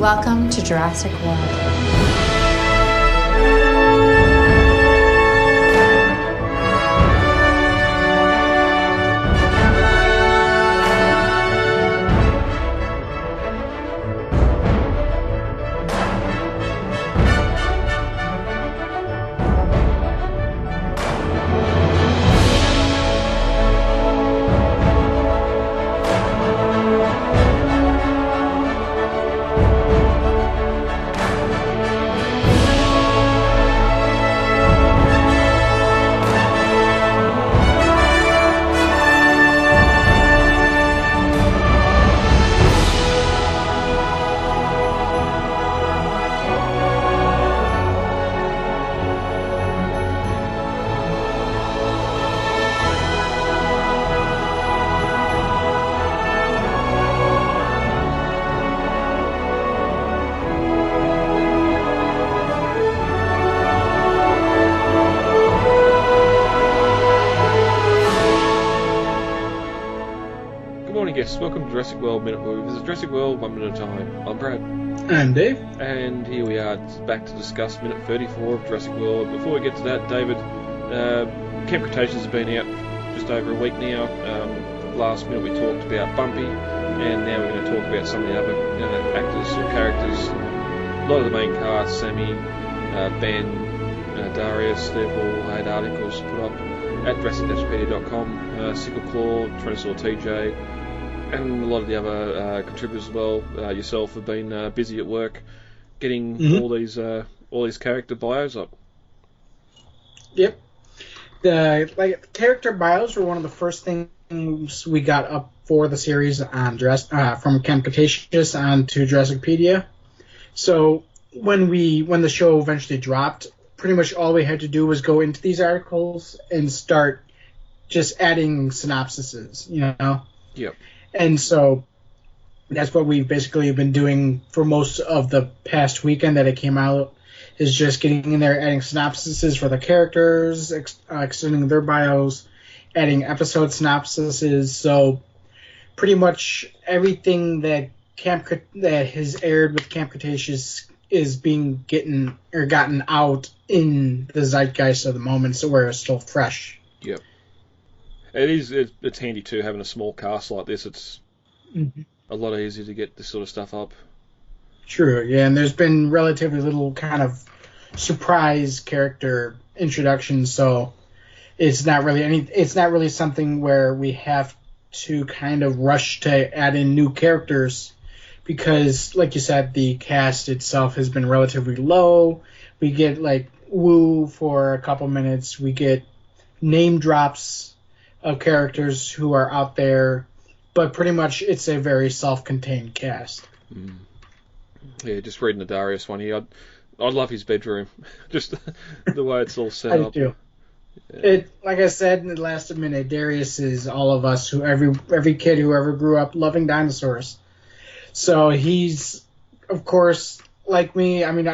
Welcome to Jurassic World. Welcome to Jurassic World Minute, where we visit Jurassic World 1 minute at a time. I'm Brad. And Dave. And here we are, back to discuss Minute 34 of Jurassic World. Before we get to that, David, Camp Cretaceous has been out just over a week now. Last minute we talked about Bumpy, and now we're going to talk about some of the other actors or characters. A lot of the main cast, Sammy, Ben, Darius, they've all had articles put up at Jurassic-Pedia.com. Sickle Claw, Tyrannosaur TJ, and a lot of the other contributors as well. Yourself have been busy at work getting all these character bios up. Yep. The character bios were one of the first things we got up for the series on from Camp Cretaceous onto Jurassicpedia. So when the show eventually dropped, pretty much all we had to do was go into these articles and start just adding synopsises, Yep. And so that's what we've basically been doing for most of the past weekend that it came out, is just getting in there, adding synopsises for the characters, extending their bios, adding episode synopsises. So pretty much everything that has aired with Camp Cretaceous is gotten out in the zeitgeist of the moment, so where it's still fresh. Yep. It's handy too, having a small cast like this. It's a lot easier to get this sort of stuff up. True, yeah, and there's been relatively little kind of surprise character introduction, so it's not really something where we have to kind of rush to add in new characters, because, like you said, the cast itself has been relatively low. We get Wu for a couple minutes. We get name drops of characters who are out there, but pretty much it's a very self-contained cast. Yeah, just reading the Darius one here, I love his bedroom, just the way it's all set up. I do. Yeah. Like I said in the last minute, Darius is all of us, every kid who ever grew up loving dinosaurs. So he's, of course, like me. I mean,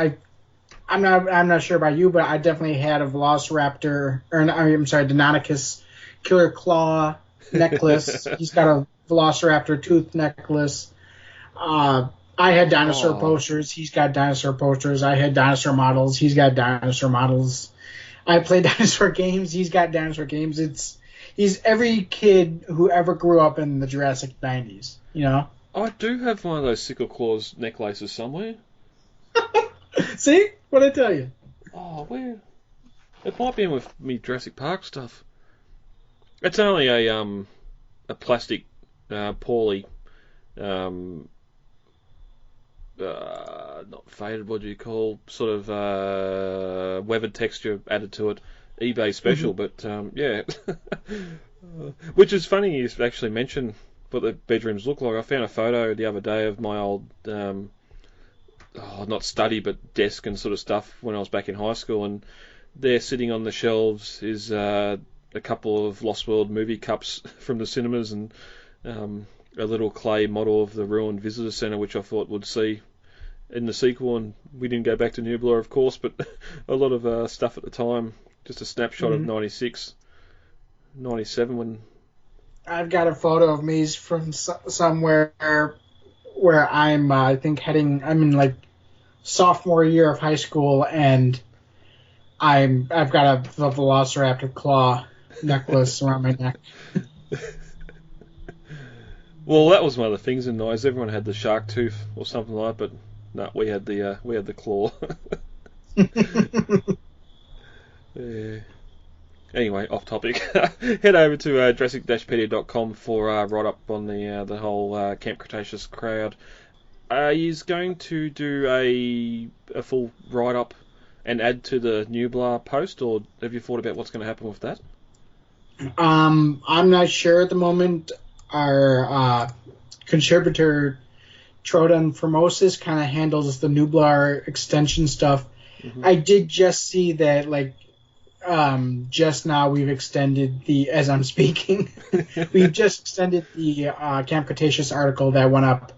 I'm not sure about you, but I definitely had a Velociraptor, Deinonychus Killer Claw necklace. He's got a Velociraptor tooth necklace. I had dinosaur posters. He's got dinosaur posters. I had dinosaur models. He's got dinosaur models. I played dinosaur games. He's got dinosaur games. He's every kid who ever grew up in the Jurassic 90s, I do have one of those Sickle Claws necklaces somewhere. See? What'd I tell you? Oh, where? It might be in with me Jurassic Park stuff. It's only a plastic, poorly, not faded, what do you call, sort of weathered texture added to it. eBay special, but yeah. Which is funny you actually mention what the bedrooms look like. I found a photo the other day of my old, not study, but desk and sort of stuff when I was back in high school, and there sitting on the shelves is a couple of Lost World movie cups from the cinemas, and a little clay model of the ruined visitor centre, which I thought would see in the sequel, and we didn't go back to Nublar, of course, but a lot of stuff at the time. Just a snapshot of 96, 97 when... I've got a photo of me from somewhere where I'm, I think I'm in like sophomore year of high school, and I've got the Velociraptor claw necklace around my neck. Well, that was one of the things in Knives. Everyone had the shark tooth or something like that, but no, we had the claw. Yeah. Anyway, off topic. Head over to Jurassic-Pedia.com for write up on the whole Camp Cretaceous crowd. He's going to do a full write up and add to the Nublar post, or have you thought about what's going to happen with that? I'm not sure at the moment. Our contributor Trodan Formosus kind of handles the Nublar extension stuff. Mm-hmm. I did just see that, like, just now we've extended as I'm speaking, we've just extended the Camp Cretaceous article that went up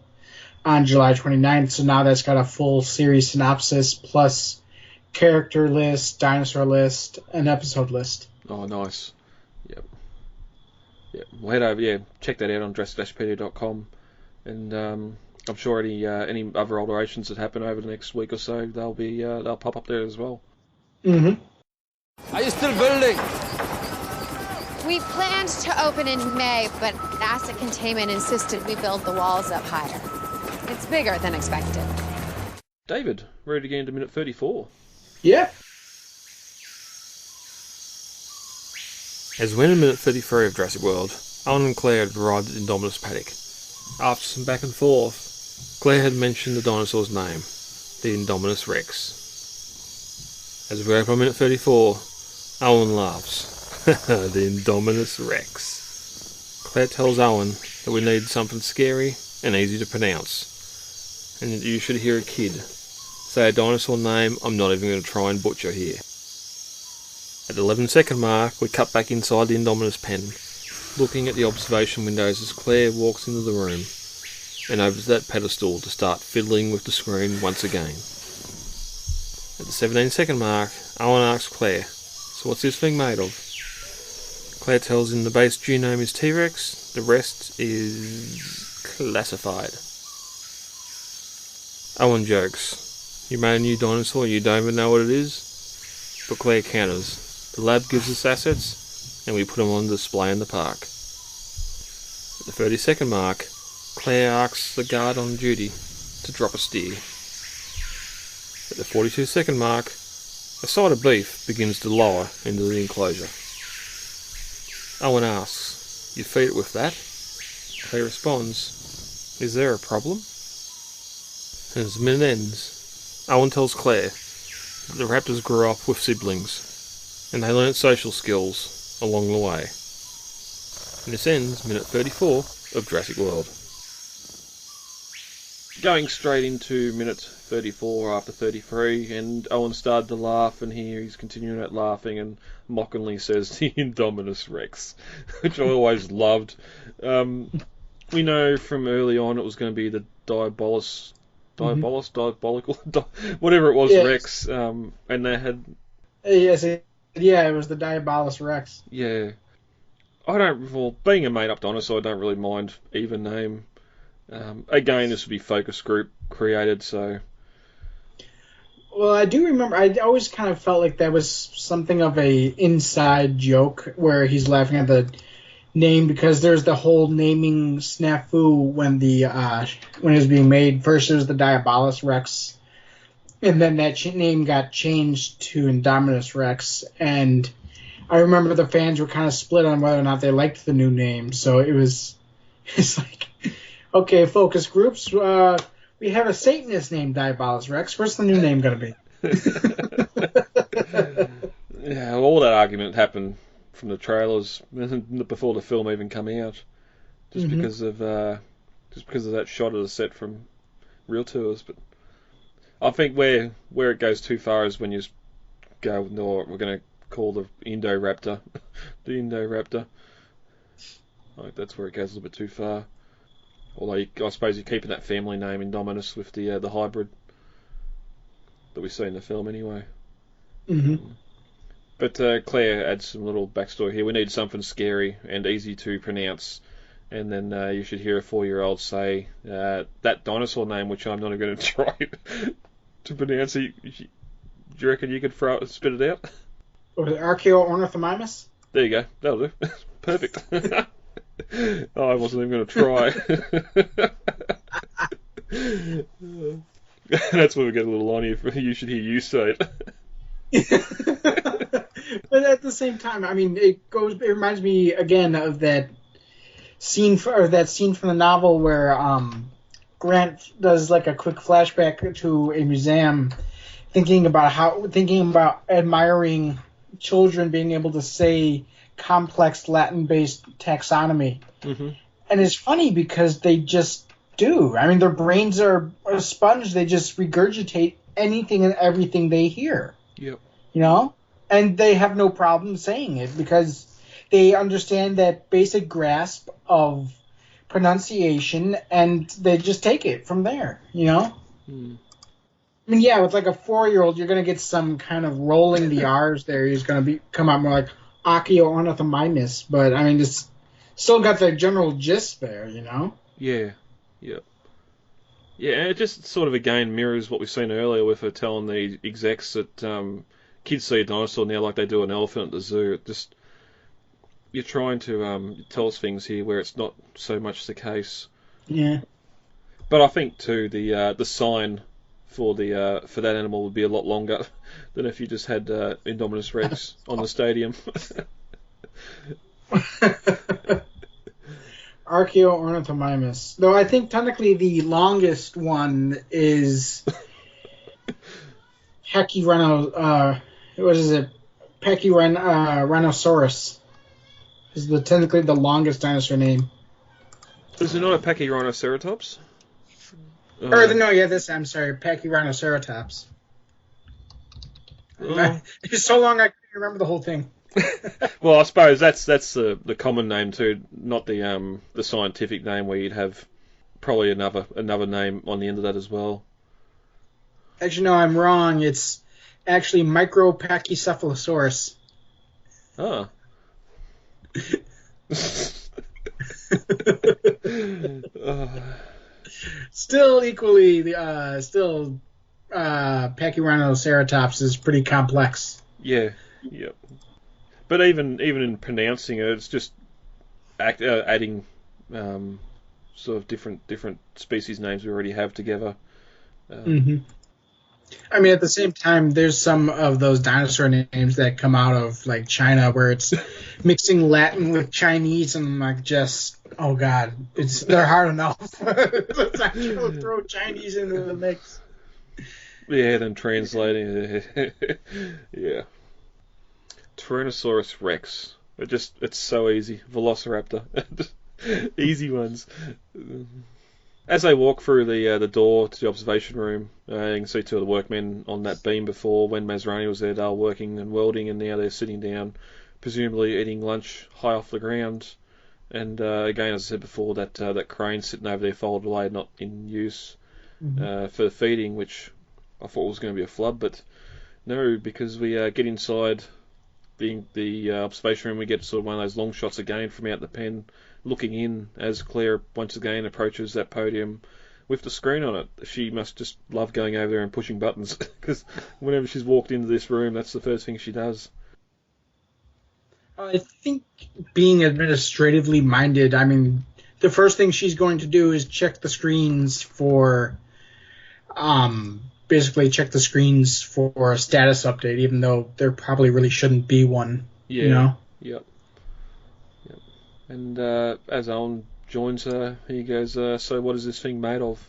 on July 29th, so now that's got a full series synopsis plus character list, dinosaur list, and episode list. Oh, nice. Yep. Well, head over, check that out on Jurassic-Pedia.com, and I'm sure any other alterations that happen over the next week or so, they'll pop up there as well. Mm-hmm. Are you still building? We planned to open in May, but asset containment insisted we build the walls up higher. It's bigger than expected. David, ready to get into minute 34? Yeah. As we enter minute 33 of Jurassic World, Owen and Claire had arrived at Indominus paddock. After some back and forth, Claire had mentioned the dinosaur's name, the Indominus Rex. As we open on minute 34, Owen laughs. The Indominus Rex. Claire tells Owen that we need something scary and easy to pronounce, and that you should hear a kid say a dinosaur name I'm not even going to try and butcher here. At the 11-second mark, we cut back inside the Indominus pen, looking at the observation windows as Claire walks into the room and over to that pedestal to start fiddling with the screen once again. At the 17-second mark, Owen asks Claire, "So what's this thing made of?" Claire tells him the base genome is T-Rex, the rest is classified. Owen jokes, "You made a new dinosaur, you don't even know what it is?" But Claire counters, "The lab gives us assets, and we put them on display in the park." At the 30-second mark, Claire asks the guard on duty to drop a steer. At the 42-second mark, a side of beef begins to lower into the enclosure. Owen asks, "You feed it with that?" Claire responds, "Is there a problem?" And as the minute ends, Owen tells Claire that the raptors grew up with siblings, and they learnt social skills along the way. And this ends minute 34 of Jurassic World. Going straight into minute 34 after 33, and Owen started to laugh, and here he's continuing that laughing and mockingly says the Indominus Rex, which I always loved. We know from early on it was going to be the diabolical, whatever it was, yes. Rex, and they had... Yes, it was the Diabolus Rex. Yeah. Being a made-up dinosaur, I don't really mind either name. Again, this would be focus group created, so... Well, I do remember, I always kind of felt like that was something of a inside joke where he's laughing at the name, because there's the whole naming snafu when when it was being made. First it was the Diabolus Rex, and then that name got changed to Indominus Rex, and I remember the fans were kind of split on whether or not they liked the new name, so it's like... Okay, focus groups, we have a Satanist named Diabolus Rex. Where's the new name going to be? Yeah, all that argument happened from the trailers before the film even came out, just because of that shot of the set from Real Tours. But I think where it goes too far is when you go, no, we're going to call the Indoraptor the Indoraptor. Like, that's where it goes a little bit too far. Although I suppose you're keeping that family name Indominus with the hybrid that we see in the film anyway. But Claire adds some little backstory here. We need something scary and easy to pronounce, and then you should hear a 4-year-old say that dinosaur name, which I'm not going to try to pronounce. Do you reckon you could spit it out? Or Archaeornithomimus? There you go. That'll do. Perfect. Oh, I wasn't even going to try. That's where we get a little on here. You should hear you say it. But at the same time, I mean, it reminds me again of that scene from the novel where Grant does like a quick flashback to a museum, thinking about admiring children being able to say complex Latin-based taxonomy. Mm-hmm. And it's funny because they just do. I mean, their brains are a sponge. They just regurgitate anything and everything they hear. Yep. You know? And they have no problem saying it because they understand that basic grasp of pronunciation and they just take it from there, you know? I mean, yeah, with like a 4-year-old, you're going to get some kind of rolling the R's there. He's going to come out more like Archaeornithomimus, but I mean, it's still got the general gist there, you know? Yeah. Yep. Yeah, and it just sort of again mirrors what we've seen earlier with her telling the execs that kids see a dinosaur now like they do an elephant at the zoo. You're trying to tell us things here where it's not so much the case. Yeah. But I think too the sign for that animal would be a lot longer than if you just had Indominus Rex on the stadium. Archaeornithomimus. Though I think technically the longest one is Pachyrhinosaurus. Is technically the longest dinosaur name. Is it not a Pachyrhinoceratops? I'm sorry, Pachyrhinoceratops. It's so long I can't remember the whole thing. Well, I suppose that's the common name too, not the scientific name where you'd have probably another name on the end of that as well. Actually, no, I'm wrong. It's actually Micropachycephalosaurus. Oh. Still Pachyrhinoceratops is pretty complex. Yeah, yep. But even in pronouncing it, it's just adding sort of different species names we already have together. I mean, at the same time, there's some of those dinosaur names that come out of like China where it's mixing Latin with Chinese and like just oh god, they're hard enough. Let's actually throw Chinese into the mix. Yeah, then translating. Yeah. Tyrannosaurus Rex. It's so easy. Velociraptor. Easy ones. As they walk through the door to the observation room, you can see two of the workmen on that beam before. When Masrani was there, they were working and welding, and now they're sitting down, presumably eating lunch high off the ground. And again, as I said before, that crane sitting over there folded away, not in use for feeding, which I thought was going to be a flub, but no, because we get inside the observation room, we get sort of one of those long shots again from out the pen, looking in as Claire once again approaches that podium with the screen on it. She must just love going over there and pushing buttons, because whenever she's walked into this room, that's the first thing she does. I think being administratively minded, I mean, the first thing she's going to do is check the screens for basically check the screens for a status update, even though there probably really shouldn't be one. Yeah. You know? Yep. And as Owen joins her, he goes, so what is this thing made of?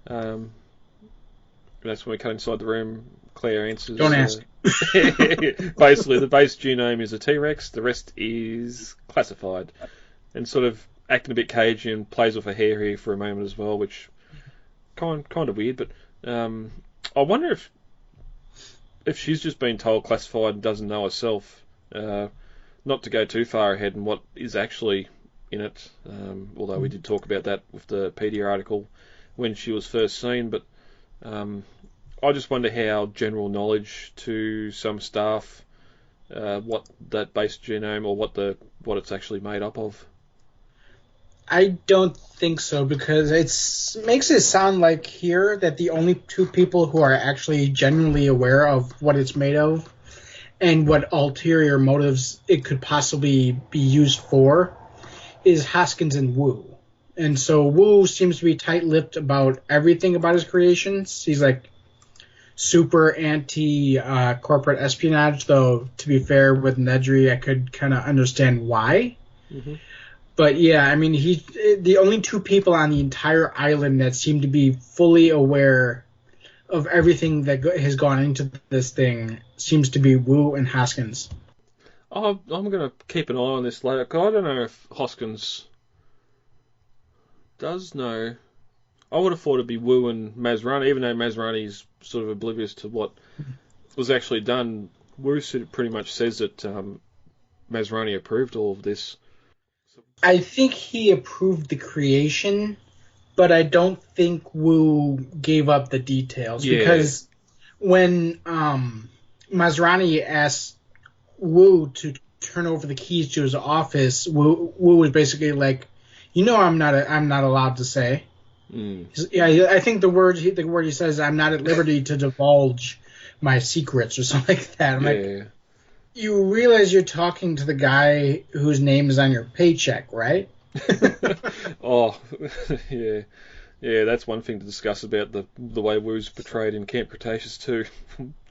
That's when we cut inside the room. Claire answers. Don't ask. Basically, the base genome is a T-Rex. The rest is classified. And sort of acting a bit cagey and plays with her hair here for a moment as well, which kind of weird. But I wonder if she's just been told classified and doesn't know herself. Not to go too far ahead in what is actually in it, although we did talk about that with the Pedia article when she was first seen, but I just wonder how general knowledge to some staff what that base genome or what it's actually made up of. I don't think so, because it makes it sound like here that the only two people who are actually genuinely aware of what it's made of and what ulterior motives it could possibly be used for is Hoskins and Wu. And so Wu seems to be tight-lipped about everything about his creations. He's like super anti-corporate espionage, though to be fair with Nedry, I could kind of understand why. Mm-hmm. But yeah, I mean, he's the only two people on the entire island that seem to be fully aware of everything that has gone into this thing seems to be Wu and Hoskins. I'm going to keep an eye on this later. I don't know if Hoskins does know. I would have thought it'd be Wu and Masrani, even though Masrani's sort of oblivious to what was actually done. Wu pretty much says that Masrani approved all of this. I think he approved the creation, but I don't think Wu gave up the details. Yeah. Because when Masrani asked Wu to turn over the keys to his office, Wu was basically like, I'm not allowed to say. Yeah, I think the word he says, I'm not at liberty to divulge my secrets or something like that. I'm like, you realize you're talking to the guy whose name is on your paycheck, right? Oh, yeah. Yeah, that's one thing to discuss about the way Wu's portrayed in Camp Cretaceous too.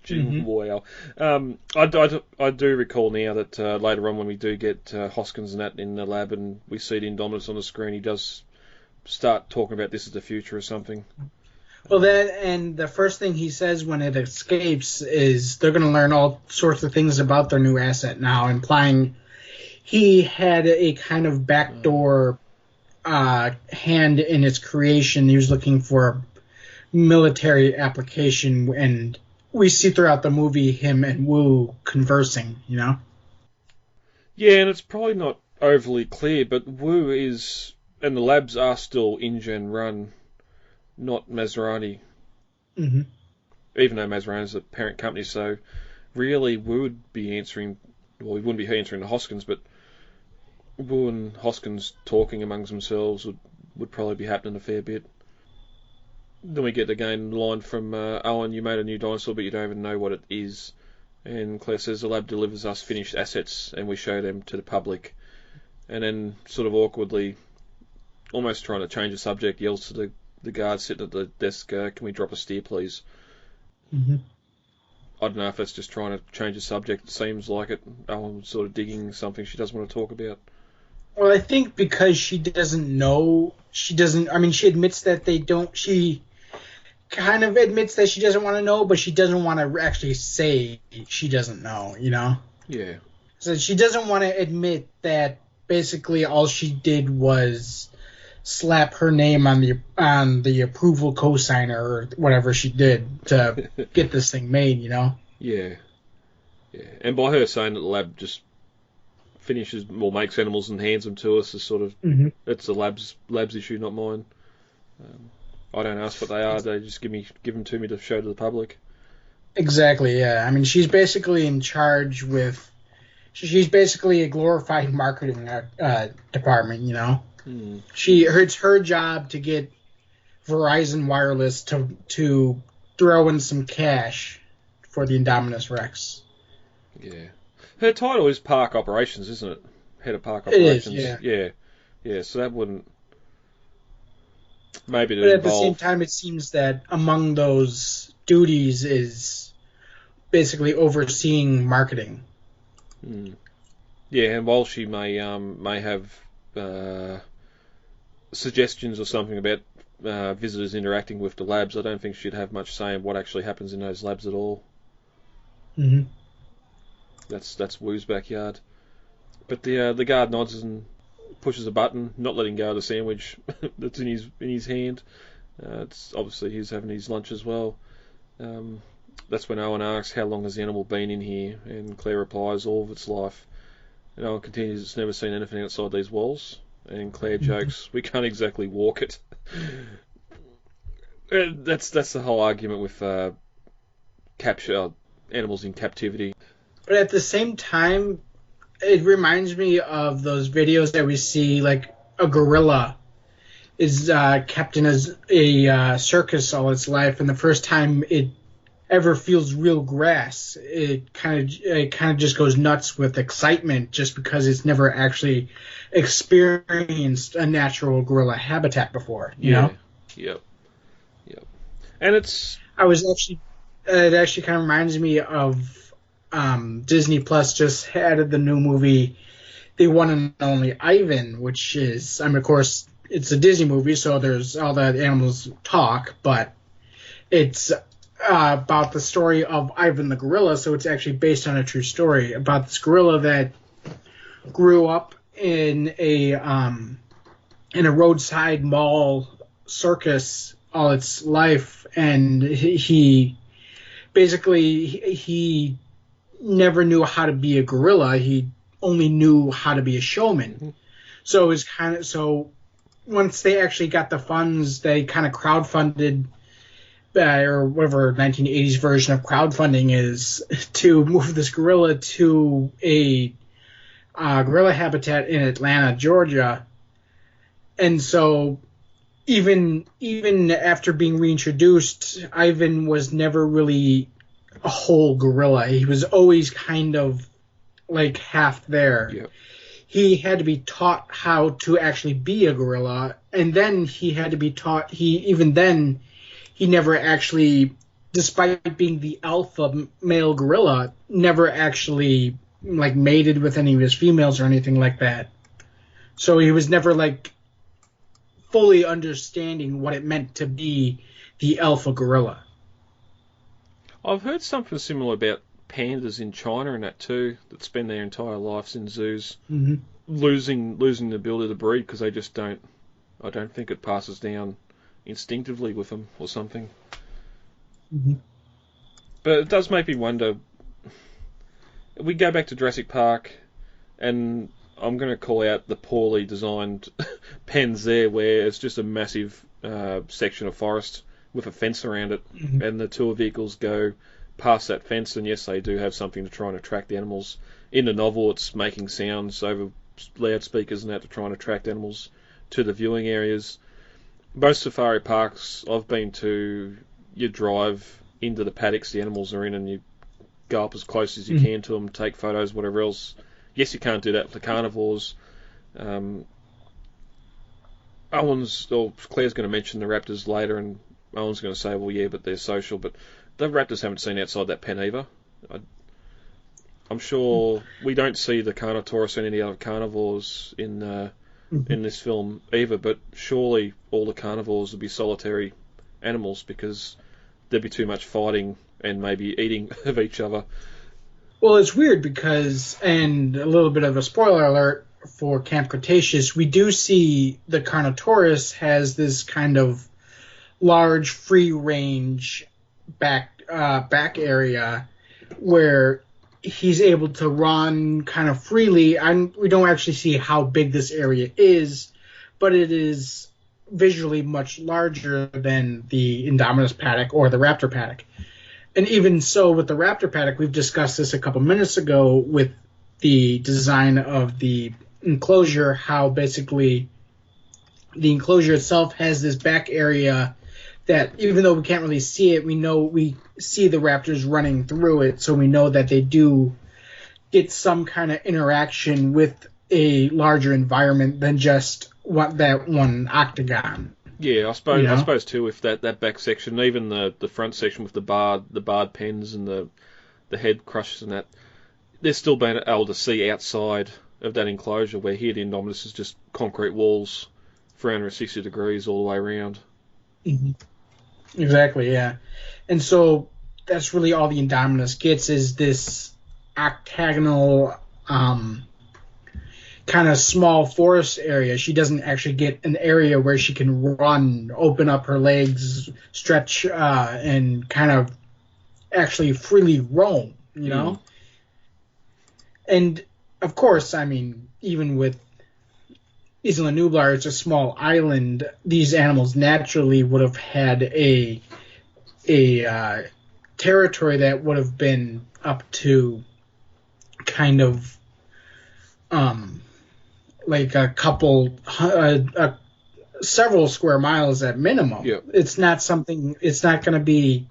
Wow. I do recall now that later on when we do get Hoskins and that in the lab and we see the Indominus on the screen, he does start talking about this as the future or something. Well, and the first thing he says when it escapes is they're going to learn all sorts of things about their new asset now, implying he had a kind of backdoor hand in its creation. He was looking for a military application, and we see throughout the movie him and Wu conversing, Yeah, and it's probably not overly clear, but Wu is, and the labs are still InGen run, not Masrani. Mm-hmm. Even though Masrani's the parent company, so really Wu would be answering, well, he wouldn't be answering to Hoskins, but Wu and Hoskins talking amongst themselves would probably be happening a fair bit. Then we get again the line from Owen, you made a new dinosaur but you don't even know what it is. And Claire says the lab delivers us finished assets and we show them to the public. And then sort of awkwardly, almost trying to change the subject, yells to the guard sitting at the desk, can we drop a steer please? Mm-hmm. I don't know if that's just trying to change the subject. It seems like it. Owen's sort of digging something she doesn't want to talk about. Well, I think because she doesn't know, she admits that they don't, she kind of admits that she doesn't want to know, but she doesn't want to actually say she doesn't know, Yeah. So she doesn't want to admit that basically all she did was slap her name on the approval cosigner or whatever she did to get this thing made, Yeah. Yeah. And by her saying that the lab just makes animals and hands them to us is sort of, it's the lab's issue, not mine. I don't ask what they are, they just give them to me to show to the public. Exactly, yeah. I mean, she's basically in charge she's basically a glorified marketing department, It's her job to get Verizon Wireless to throw in some cash for the Indominus Rex. Yeah. Her title is Park Operations, isn't it? Head of Park Operations. It is, yeah. So that wouldn't... Maybe to But at involve... the same time, it seems that among those duties is basically overseeing marketing. Yeah, and while she may have suggestions or something about visitors interacting with the labs, I don't think she'd have much say in what actually happens in those labs at all. Mm-hmm. That's Wu's backyard. But the guard nods and pushes a button, not letting go of the sandwich that's in his hand. It's obviously he's having his lunch as well. That's when Owen asks, how long has the animal been in here? And Claire replies, all of its life. And Owen continues, it's never seen anything outside these walls. And Claire jokes, we can't exactly walk it. That's the whole argument with capture animals in captivity. But at the same time, it reminds me of those videos that we see, like a gorilla is kept in a circus all its life, and the first time it ever feels real grass, it kind of just goes nuts with excitement just because it's never actually experienced a natural gorilla habitat before. You know? Yep. And it actually kind of reminds me of Disney Plus just added the new movie, The One and Only Ivan, which is, of course, it's a Disney movie, so there's all the animals talk, but it's about the story of Ivan the gorilla, so it's actually based on a true story about this gorilla that grew up in a roadside mall circus all its life, and he never knew how to be a gorilla. He only knew how to be a showman. Mm-hmm. So it was so once they actually got the funds, they kind of crowdfunded, or whatever 1980s version of crowdfunding is, to move this gorilla to a gorilla habitat in Atlanta, Georgia. And so even after being reintroduced, Ivan was never really a whole gorilla. He was always kind of like half there. Yep. He had to be taught how to actually be a gorilla, and then he had to be taught, he never actually, despite being the alpha male gorilla, never actually like mated with any of his females or anything like that. So he was never like fully understanding what it meant to be the alpha gorilla. I've heard something similar about pandas in China and that too, that spend their entire lives in zoos, mm-hmm. losing the ability to breed because they just don't. I don't think it passes down instinctively with them or something. Mm-hmm. But it does make me wonder. We go back to Jurassic Park, and I'm going to call out the poorly designed pens there, where it's just a massive section of forest with a fence around it, mm-hmm. and the tour vehicles go past that fence, and yes, they do have something to try and attract the animals. In the novel, it's making sounds over loudspeakers and that to try and attract animals to the viewing areas. Most safari parks I've been to, you drive into the paddocks the animals are in, and you go up as close as you can to them, take photos, whatever else. Yes, you can't do that with the carnivores. Claire's going to mention the raptors later, and Owen's going to say, well, yeah, but they're social. But the raptors haven't seen outside that pen either. I'm sure we don't see the Carnotaurus and any other carnivores in this film either, but surely all the carnivores would be solitary animals because there'd be too much fighting and maybe eating of each other. Well, it's weird because, and a little bit of a spoiler alert for Camp Cretaceous, we do see the Carnotaurus has this kind of large free-range back area where he's able to run kind of freely. We don't actually see how big this area is, but it is visually much larger than the Indominus paddock or the raptor paddock. And even so, with the raptor paddock, we've discussed this a couple minutes ago with the design of the enclosure, how basically the enclosure itself has this back area that even though we can't really see it, we see the raptors running through it, so we know that they do get some kind of interaction with a larger environment than just that one octagon. Yeah, I suppose too, with that back section, even the front section with the barred pens and the head crushes and that, they're still being able to see outside of that enclosure, where here the Indominus is just concrete walls, 360 degrees all the way around. Mm-hmm. Exactly, yeah. And so that's really all the Indominus gets, is this octagonal kind of small forest area. She doesn't actually get an area where she can run, open up her legs, stretch, and kind of actually freely roam, you know? And, of course, I mean, even with Isla Nublar, it's a small island, these animals naturally would have had a territory that would have been up to kind of like a couple, several square miles at minimum. Yep. It's not going to be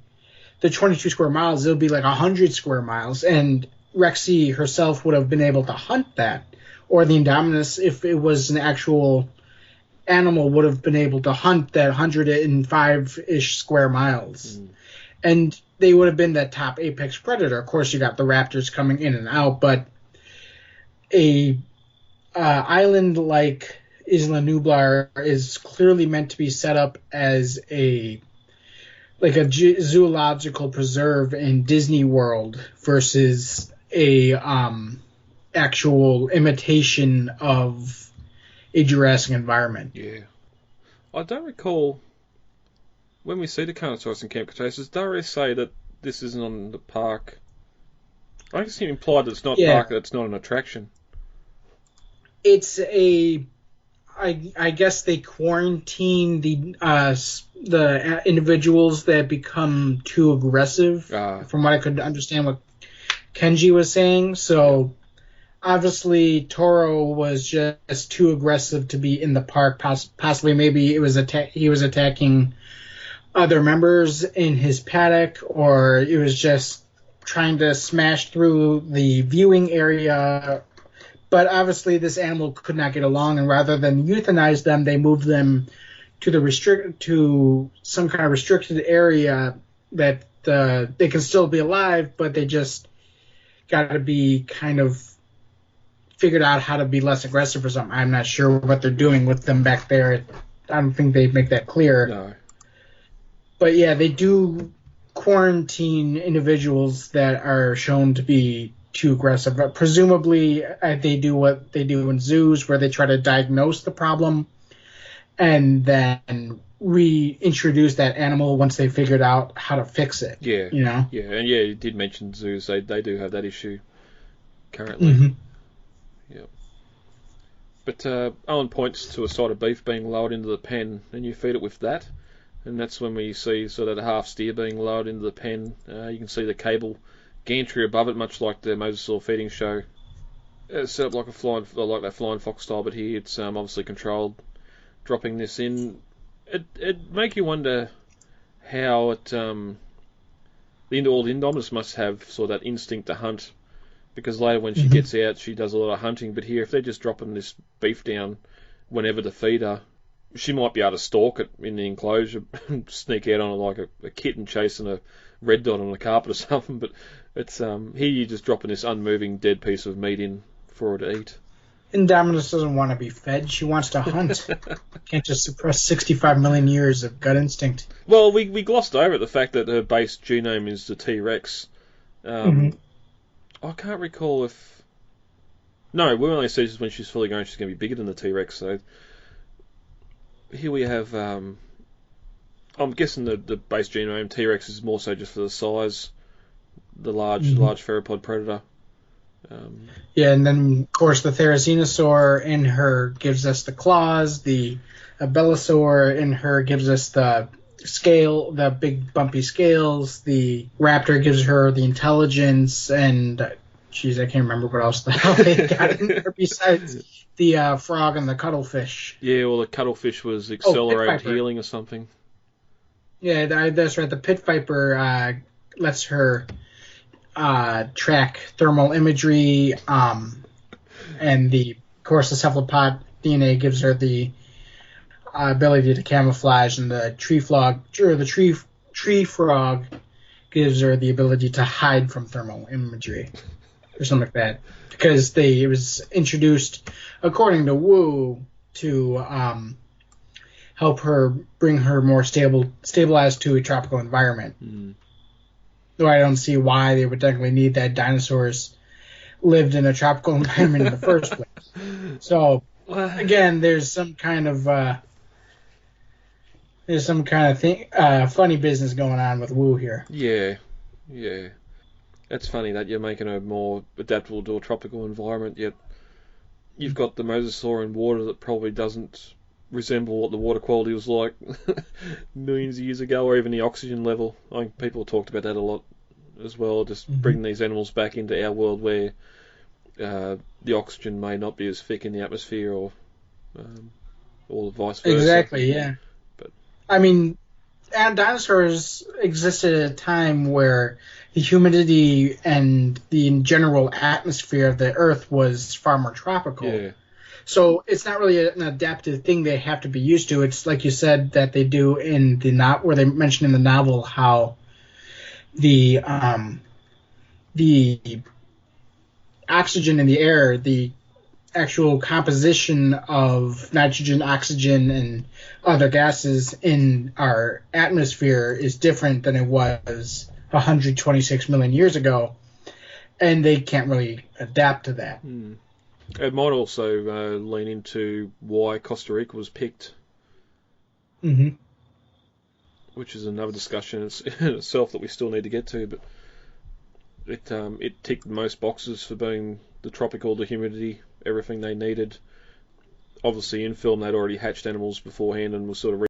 the 22 square miles. It'll be like 100 square miles. And Rexy herself would have been able to hunt that. Or the Indominus, if it was an actual animal, would have been able to hunt that 105-ish square miles. And they would have been that top apex predator. Of course, you got the raptors coming in and out, but a island like Isla Nublar is clearly meant to be set up as a zoological preserve in Disney World versus a actual imitation of a Jurassic environment. Yeah. I don't recall when we see the Carnosaurus in Camp Cretaceous, don't they say that this isn't on the park? I guess he implied that it's not park, that it's not an attraction. It's I guess they quarantine the individuals that become too aggressive, from what I could understand what Kenji was saying. So obviously Toro was just too aggressive to be in the park. Possibly maybe it was he was attacking other members in his paddock, or it was just trying to smash through the viewing area. But obviously this animal could not get along, and rather than euthanize them, they moved them to some kind of restricted area that they can still be alive, but they just got to be kind of figured out how to be less aggressive or something. I'm not sure what they're doing with them back there. I don't think they make that clear. No. But yeah, they do quarantine individuals that are shown to be too aggressive. But presumably, they do what they do in zoos, where they try to diagnose the problem and then reintroduce that animal once they figured out how to fix it. Yeah. You know? Yeah, and yeah, you did mention zoos. They do have that issue currently. Mm-hmm. Yeah. But Owen points to a side of beef being lowered into the pen, and you feed it with that. And that's when we see sort of the half steer being lowered into the pen. You can see the cable gantry above it, much like the Mosasaur feeding show. It's set up like that flying fox style, but here it's obviously controlled. Dropping this in, it make you wonder how all the Indominus must have sort of that instinct to hunt, because later when she gets out, she does a lot of hunting. But here, if they're just dropping this beef down whenever to feed her, she might be able to stalk it in the enclosure, sneak out on it like a kitten chasing a red dot on a carpet or something. But it's here you're just dropping this unmoving dead piece of meat in for her to eat. Indominus doesn't want to be fed. She wants to hunt. Can't just suppress 65 million years of gut instinct. Well, we glossed over the fact that her base genome is the T-Rex. I can't recall if... No, we only see when she's fully grown she's going to be bigger than the T-Rex, so... Here we have, I'm guessing the base genome T-Rex is more so just for the size, the large theropod predator. Yeah, and then of course the Therizinosaur in her gives us the claws, the Belosaur in her gives us the scale, the big bumpy scales, the Raptor gives her the intelligence, and I can't remember what else the hell they got in there besides the frog and the cuttlefish. Yeah, well, the cuttlefish was accelerated healing or something. Yeah, that's right. The pit viper lets her track thermal imagery, and of course the cephalopod DNA gives her the ability to camouflage, and the tree frog gives her the ability to hide from thermal imagery or something like that. Because it was introduced, according to Wu, to help her bring her more stabilized to a tropical environment. Though I don't see why they would technically need that. Dinosaurs lived in a tropical environment in the first place. So again, there's some kind of funny business going on with Wu here. Yeah. It's funny that you're making her more adaptable to a tropical environment, yet you've got the Mosasaur in water that probably doesn't resemble what the water quality was like millions of years ago, or even the oxygen level. I think people talked about that a lot as well, just bringing these animals back into our world where the oxygen may not be as thick in the atmosphere, or vice versa. Exactly, yeah. But I mean, and dinosaurs existed at a time where the humidity and the general atmosphere of the Earth was far more tropical. yeah, So it's not really an adaptive thing they have to be used to. It's like you said that they do in the where they mention in the novel how the oxygen in the air, the actual composition of nitrogen, oxygen, and other gases in our atmosphere is different than it was 126 million years ago, and they can't really adapt to that. It might also lean into why Costa Rica was picked, which is another discussion in itself that we still need to get to. But it ticked most boxes for being the tropical, the humidity, everything they needed. Obviously, in film, they'd already hatched animals beforehand and was sort of